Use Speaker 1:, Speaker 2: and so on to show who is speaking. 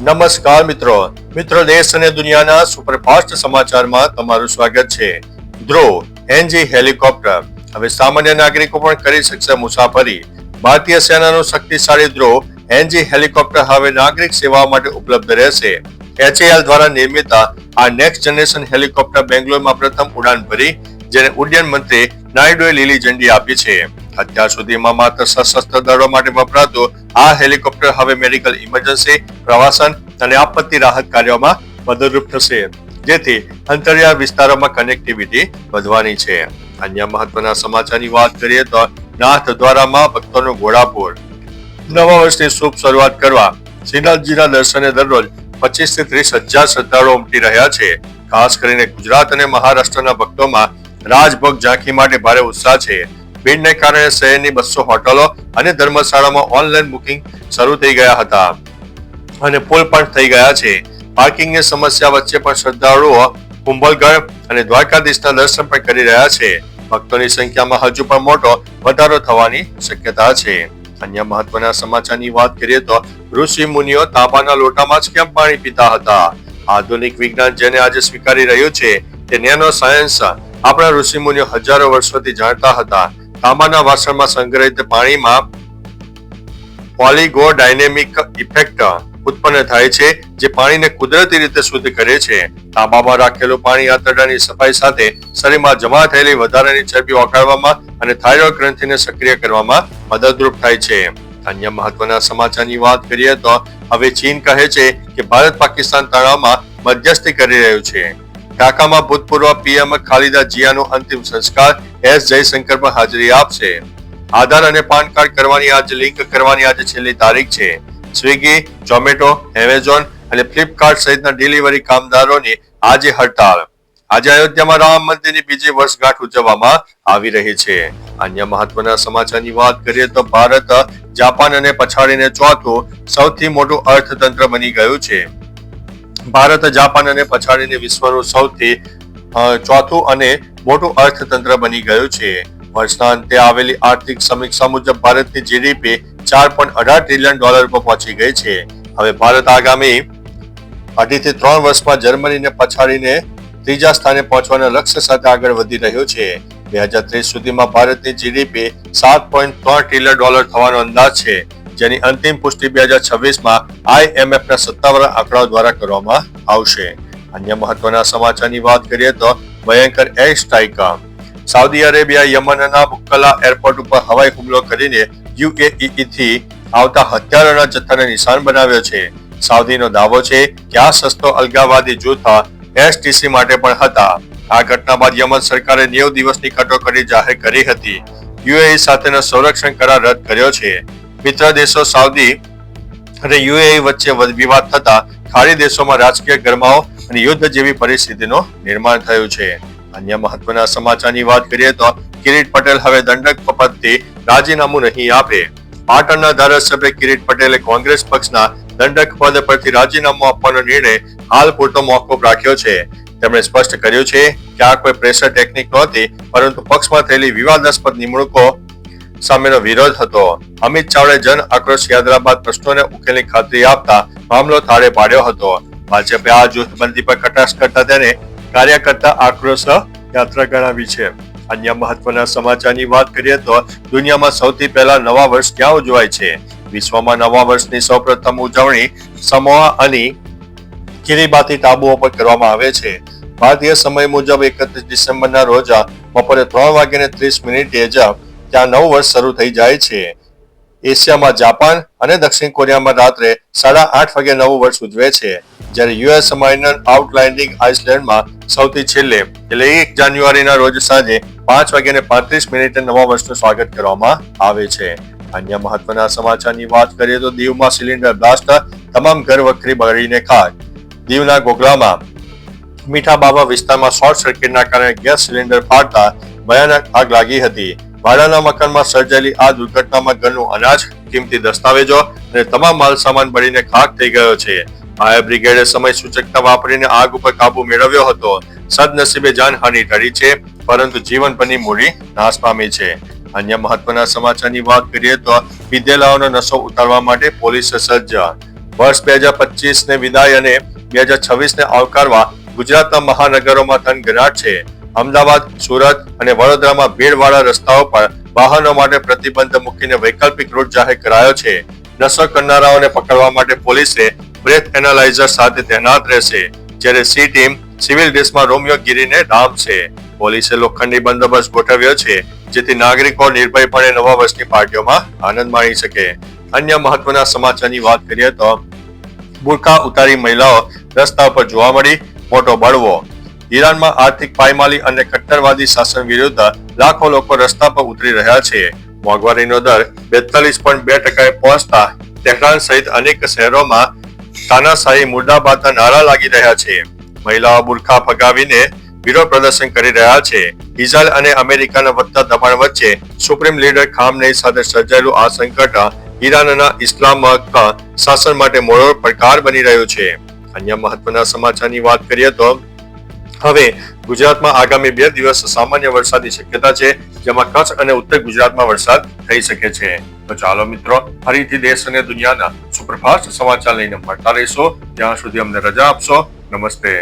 Speaker 1: નમસ્કાર મિત્રો દેશ અને દુનિયાના સુપરફાસ્ટ સમાચારમાં તમારું સ્વાગત છે. ધ્રુવ એનજી હેલિકોપ્ટર હવે સામાન્ય નાગરિકો પણ કરી શકશે મુસાફરી. ભારતીય સેનાનું શક્તિશાળી ધ્રુવ એનજી હેલિકોપ્ટર હવે નાગરિક સેવાઓ માટે ઉપલબ્ધ રહેશે. HAL દ્વારા નિર્મિત આ નેક્સ્ટ જનરેશન હેલિકોપ્ટર બેંગ્લોરમાં પ્રથમ ઉડાન ભરી, જેને ઉડ્ડયન મંત્રી નાયડુએ લીલી ઝંડી આપી છે. અત્યાર સુધીમાં માત્ર સશસ્ત્ર દળો માટે વપરાતું આ હેલિકોપ્ટર હવે મેડિકલ ઇમરજન્સી, પ્રવાસન અને આપત્તિ રાહત કાર્યોમાં મદદરૂપ થશે, જેથી અંતરિયાળ વિસ્તારોમાં કનેક્ટિવિટી વધવાની છે. અન્ય મહત્વના સમાચારની વાત કરીએ તો નાથદ્વારામાં ભક્તોનું ઘોડાપૂર. નવા વર્ષની શુભ શરૂઆત કરવા શ્રીનાથજીના દર્શને દરરોજ 25 થી 30 હજાર શ્રદ્ધાળુઓ ઉમટી રહ્યા છે. ખાસ કરીને ગુજરાત અને મહારાષ્ટ્રના ભક્તોમાં રાજભોગ ઝાંખી માટે ભારે ઉત્સાહ છે. ભીડને કારણે શહેરની 200 હોટલો અને ધર્મશાળામાં ઓનલાઈન બુકિંગ શરૂ થઈ ગયા હતા અને ફૂલ પણ થઈ ગયા છે. પાર્કિંગની સમસ્યા વચ્ચે પણ શ્રદ્ધાળુઓ કુંભલગઢ અને દ્વારકાધીશના દર્શન પણ કરી રહ્યા છે. ભક્તોની સંખ્યામાં હજુ પણ મોટો વધારો થવાની શક્યતા છે. અન્ય મહત્વના સમાચારની વાત કરીએ તો ઋષિ મુનિઓ તાંબાના લોટામાં જ કેમ પાણી પીતા હતા? આધુનિક વિજ્ઞાન જેને આજે સ્વીકારી રહ્યું છે તે નેનો સાયન્સ આપણા ઋષિ મુનિઓ હજારો વર્ષોથી જાણતા હતા. તાંબાના વાસણમાં સંગ્રહિત પાણીમાં પોલિગોડાયનેમિક ઇફેક્ટ ઉત્પન્ન થાય છે, જે પાણીને કુદરતી રીતે શુદ્ધ કરે છે. તાંબામાં રાખેલું પાણી આંતરડાની સફાઈ સાથે શરીરમાં જમા થયેલી વધારાની ચરબી ઓગાળવામાં અને થાઇરોઇડ ગ્રંથિને સક્રિય કરવામાં મદદરૂપ થાય છે. અન્ય મહત્વના સમાચારની વાત કરીએ તો હવે ચીન કહે છે કે ભારત પાકિસ્તાન તણાવમાં મધ્યસ્થી કરી રહ્યું છે. ઢાકામાં ભૂતપૂર્વ PM ખાલિદા જિયાનું અંતિમ સંસ્કાર S જયશંકર પર હાજરી આપશે. આધાર અને પાન કાર્ડ કરવાની આજે લિંક કરવાની આજે છેલ્લી તારીખ છે. સ્વિગી, ઝોમેટો, એમેઝોન અને ફ્લિપકાર્ટ સહિતના ડિલિવરી કામદારોની આજે હડતાળ. આજે અયોધ્યામાં રામ મંદિરની બીજી વર્ષગાંઠ ઉજવવામાં આવી રહી છે. અન્ય મહત્વના સમાચારની વાત કરીએ તો ભારત જાપાન અને પછાડીને ચોથું સૌથી મોટું અર્થતંત્ર બની ગયું છે. ભારત જાપાન અને પછાડીને વિશ્વનું સૌથી ચોથું અને મોટું અર્થતંત્ર બની ગયું છે. વર્ષના અંતે આવેલી આર્થિક સમીક્ષા મુજબ ભારતની GDP $4.18 ટ્રિલિયન પર પહોંચી ગઈ છે. હવે ભારત આગામી 2.5 થી 3 વર્ષમાં જર્મનીને પછાડીને ત્રીજા સ્થાને પહોંચવાના લક્ષ્ય સાથે આગળ વધી રહ્યો છે. 2030 સુધીમાં ભારતની GDP $7.3 ટ્રિલિયન થવાનો અંદાજ છે, જેની અંતિમ પુષ્ટિ 2026માં IMFના સત્તાવાર આંકડાઓ દ્વારા કરવામાં આવશે. અન્ય મહત્વના સમાચારની વાત કરીએ તો ભયંકર એર સ્ટ્રાઇક. સાઉદી અરેબિયા યમનના મુક્કલા એરપોર્ટ ઉપર હવાઈ હુમલો કરીને UAE થી આવતા હથિયારોના જથ્થાને નિશાન બનાવ્યો છે. સાઉદીનો દાવો છે કે આ સસ્તો અલગાવવાદી જૂથ STC માટે પણ હતા. આ ઘટના બાદ યમન સરકારે 90 દિવસની કટોકટી જાહેર કરી હતી. UAE સાથેનો સંરક્ષણ કરાર રદ કર્યો છે. મિત્ર દેશો સાઉદી અને UAE વચ્ચે વિવાદ થતા ખાડી દેશોમાં રાજકીય ગરમાવો અને યુદ્ધ જેવી પરિસ્થિતિનું નિર્માણ થયું છે. અન્ય મહત્વના સમાચારની વાત કરીએ તો કિરીટ પટેલ હવે દંડક પદથી રાજીનામું નહીં આપે. પાટણના ધારાસભ્ય કિરીટ પટેલે કોંગ્રેસ પક્ષના દંડક પદ પરથી રાજીનામું આપવાનો નિર્ણય હાલ પૂરતો મોકૂફ રાખ્યો છે. તેમણે સ્પષ્ટ કર્યું છે કે આ કોઈ પ્રેશર ટેકનિક નહોતી, પરંતુ પક્ષમાં થયેલી વિવાદાસ્પદ નિમણૂકો સામેનો વિરોધ હતો. અમિત ચાવડાએ જન આક્રોશ યાત્રા બાદ પ્રશ્નોને ઉકેલની ખાતરી આપતા મામલો થાળે પાડ્યો હતો. ભાજપે આ જૂથબંધી પર કટાક્ષ કરતા તેને કાર્યકર્તા આક્રોશ યાત્રા ગણાવી છે. અન્ય મહત્વના સમાચારની વાત કરીએ તો દુનિયામાં સૌથી પહેલા નવા વર્ષ ક્યાં ઉજવાય છે? વિશ્વમાં નવા વર્ષની સૌપ્રથમ ઉજવણી સમોઆ અને કિરિબાતી ટાપુઓ પર કરવામાં આવે છે. ભારતીય સમય મુજબ 31 ડિસેમ્બરના રોજ બપોરે 3:30 જ ત્યાં નવું વર્ષ શરૂ થઈ જાય છે. એશિયામાં જાપાન અને દક્ષિણ કોરિયામાં રાત્રે 8:30 વાગે નવું વર્ષ ઉજવે છે, જ્યારે US માઇનર આઉટલાઇનિંગ આઇસલેન્ડમાં સૌથી છેલ્લે એટલે 1 જાન્યુઆરીના રોજ સાંજે 5:35 નવા વર્ષનું સ્વાગત કરવામાં આવે છે. અન્ય મહત્વના સમાચારની વાત કરીએ તો દીવમાં સિલિન્ડર બ્લાસ્ટ, તમામ ઘર વખરી બળીને ખાક. દીવના ગોગલામાં મીઠા બાબા વિસ્તારમાં શોર્ટ સર્કિટના કારણે ગેસ સિલિન્ડર ફાટતા ભયાનક આગ લાગી હતી. ભાડાના મકાનમાં સર્જાયેલી આ દુર્ઘટનામાં ઘરનું અનાજ, કિંમતી દસ્તાવેજો અને તમામ માલ સામાન બળીને ખાક થઈ ગયો છે. ફાયર બ્રિગેડે સમય સૂચકતા વાપરીને આગ ઉપર કાબુ મેળવ્યો હતો. સદનસીબે જાનહાનિ ટળી છે, પરંતુ જીવનભરની મૂડી નાશ પામી છે. અન્ય મહત્વના સમાચારની વાત કરીએ તો વિદ્યાલયોનો નશો ઉતારવા માટે પોલીસ સજ્જ. વર્ષ 2025 ને વિદાય અને 2026 ને આવકારવા ગુજરાતના મહાનગરોમાં થનગનાટ છે. અમદાવાદ, સુરત અને વડોદરામાં ભીડવાળા રસ્તાઓ પર વાહનો માટે પ્રતિબંધ મૂકીને વૈકલ્પિક રૂટ જાહેર કરાયો છે. નશો કરનારાઓને પકડવા માટે પોલીસે બ્રેથ એનાલાઇઝર સાથે તૈનાત રહેશે, જ્યારે સી ટીમ સિવિલ ડ્રેસમાં રોમિયોગીરીને ડામશે. પોલીસે લોખંડી બંદોબસ્ત ગોઠવ્યો છે, જેથી નાગરિકો નિર્ભયપણે નવા વર્ષની પાર્ટીઓમાં આનંદ માણી શકે. અન્ય મહત્વના સમાચારની વાત કરીએ તો બુરખા ઉતારી મહિલાઓ રસ્તા પર જોવા મળી, મોટો બળવો. ઈરાનમાં આર્થિક પાયમાલી અને કટ્ટરવાદી શાસન વિરુદ્ધ લાખો લોકો રસ્તા પર ઉતરી રહ્યા છે. મોંઘવારીનો દર 42.2% પહોંચતા તહેરાન સહિત અનેક શહેરોમાં તાનાશાહી મુર્દાબાદના નારા લાગી રહ્યા છે. મહિલાઓ બુરખા ફગાવીને વિરોધ પ્રદર્શન કરી રહ્યા છે. ઇઝરાયલ અને અમેરિકાના વધતા દબાણ વચ્ચે સુપ્રીમ લીડર ખામનેઈ સાથે સર્જાયેલું આ સંકટ ઈરાનના ઇસ્લામિક શાસન માટે મોટો પડકાર બની રહ્યો છે. અન્ય મહત્વના સમાચારની વાત કરીએ તો હવે ગુજરાતમાં આગામી 2 દિવસ સામાન્ય વરસાદની શક્યતા છે, જેમાં કચ્છ અને ઉત્તર ગુજરાતમાં વરસાદ થઈ શકે છે. તો ચાલો મિત્રો, ફરીથી દેશ અને દુનિયાના સુપરફાસ્ટ સમાચાર લઈને મળતા રહીશો. ત્યાં સુધી અમને રજા આપશો. નમસ્તે.